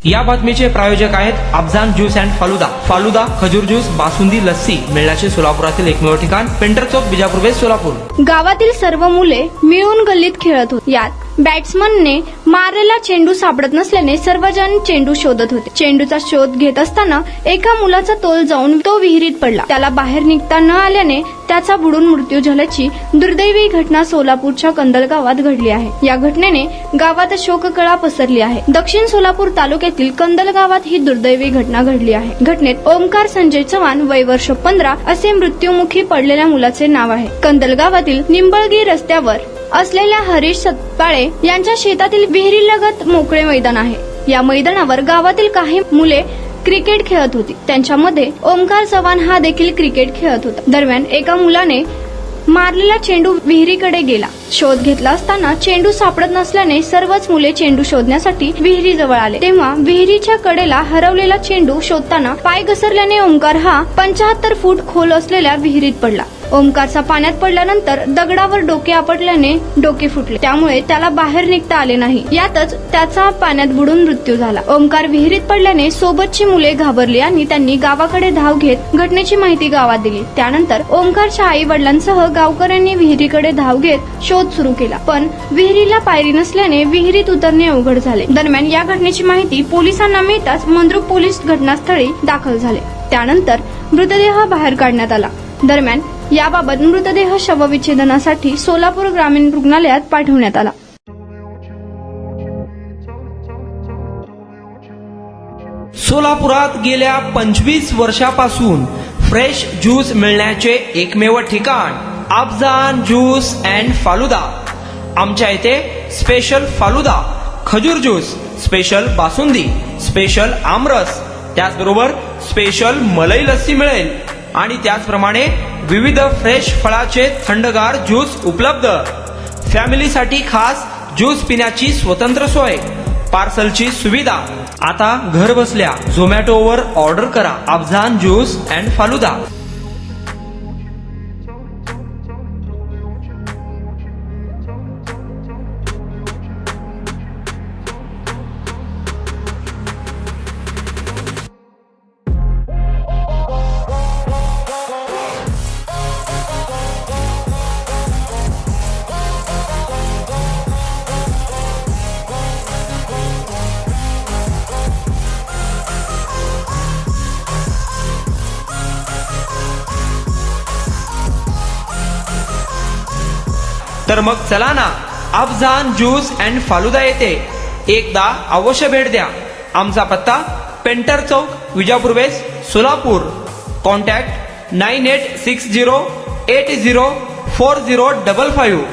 या बातमीचे प्रायोजक आहेत अफजान ज्यूस अँड फालुदा. फालुदा, खजूर ज्यूस, बासुंदी, लस्सी मिळण्याचे सोलापुरातील एकमेव ठिकाण पेंटर चौक, बिजापूर वेस्ट, सोलापूर. गावातील सर्व मुले मिळून गल्लीत खेळत होती. यात बॅट्समनने मारलेला चेंडू सापडत नसल्याने सर्वजण चेंडू शोधत होते. चेंडूचा शोध घेत असताना एका मुलाचा तोल जाऊन तो विहिरीत पडला. त्याला बाहेर निघता न आल्याने त्याचा बुडून मृत्यू झाल्याची दुर्दैवी घटना सोलापूरच्या कंदल गावात घडली आहे. या घटनेने गावात शोककळा पसरली आहे. दक्षिण सोलापूर तालुक्यातील कंदल गावात ही दुर्दैवी घटना घडली आहे. घटनेत ओमकार संजय चव्हाण वय वर्ष 15 असे मृत्यूमुखी पडलेल्या मुलाचे नाव आहे. कंदल गावातील निंबळगी रस्त्यावर असलेल्या हरीश सतपाळे यांच्या शेतातील विहिरीलगत मोकळे मैदान आहे. या मैदानावर गावातील काही मुले क्रिकेट खेळत होती. त्यांच्यामध्ये ओमकार चव्हाण हा देखील क्रिकेट खेळत होता. दरम्यान एका मुलाने मारलेला चेंडू विहिरीकडे गेला. शोध घेतला असताना चेंडू सापडत नसल्याने सर्वच मुले चेंडू शोधण्यासाठी विहिरीजवळ आले. तेव्हा विहिरीच्या कडेला हरवलेला चेंडू शोधताना पाय घसरल्याने ओमकार हा 75 फूट खोल असलेल्या विहिरीत पडला. ओमकारचा पाण्यात पडल्यानंतर दगडावर डोके आपटल्याने डोके फुटले. त्यामुळे त्याला बाहेर निघता आले नाही. यातच त्याचा पाण्यात बुडून मृत्यू झाला. ओमकार विहिरीत पडल्याने सोबतची मुले घाबरली आणि त्यांनी गावाकडे धाव घेत घटनेची माहिती गावात दिली. त्यानंतर ओमकारच्या आई वडिलांसह गावकऱ्यांनी विहिरीकडे धाव घेत शोध सुरू केला. पण विहिरीला पायरी नसल्याने विहिरीत उतरणे अवघड झाले. दरम्यान या घटनेची माहिती पोलिसांना मिळताच मंद्रुप पोलीस घटनास्थळी दाखल झाले. त्यानंतर मृतदेह बाहेर काढण्यात आला. दरम्यान याबाबत मृतदेह शवविच्छेदनासाठी सोलापूर ग्रामीण रुग्णालयात पाठवण्यात आला. सोलापुरात गेल्या 25 वर्षापासून फ्रेश ज्यूस मिळण्याचे एकमेव ठिकाण अफजान ज्यूस अँड फालुदा. आमच्या इथे स्पेशल फालुदा, खजूर ज्यूस, स्पेशल बासुंदी, स्पेशल आमरस, त्याचबरोबर स्पेशल मलाई लस्सी मिळेल आणि त्याचप्रमाणे विविध फ्रेश फळाचे थंडगार ज्यूस उपलब्ध. फॅमिलीसाठी खास ज्यूस पिण्याची स्वतंत्र सोय, पार्सलची सुविधा. आता घर बसल्या झोमॅटोवर ऑर्डर करा अफजान ज्यूस अँड फालुदा. तर मग चला ना अफजान ज्यूस अँड फालुदा येथे एकदा अवश्य भेट द्या. आमचा पत्ता पेंटर चौक, विजापूर वेस्ट, सोलापूर. कॉन्टॅक्ट 9860804055.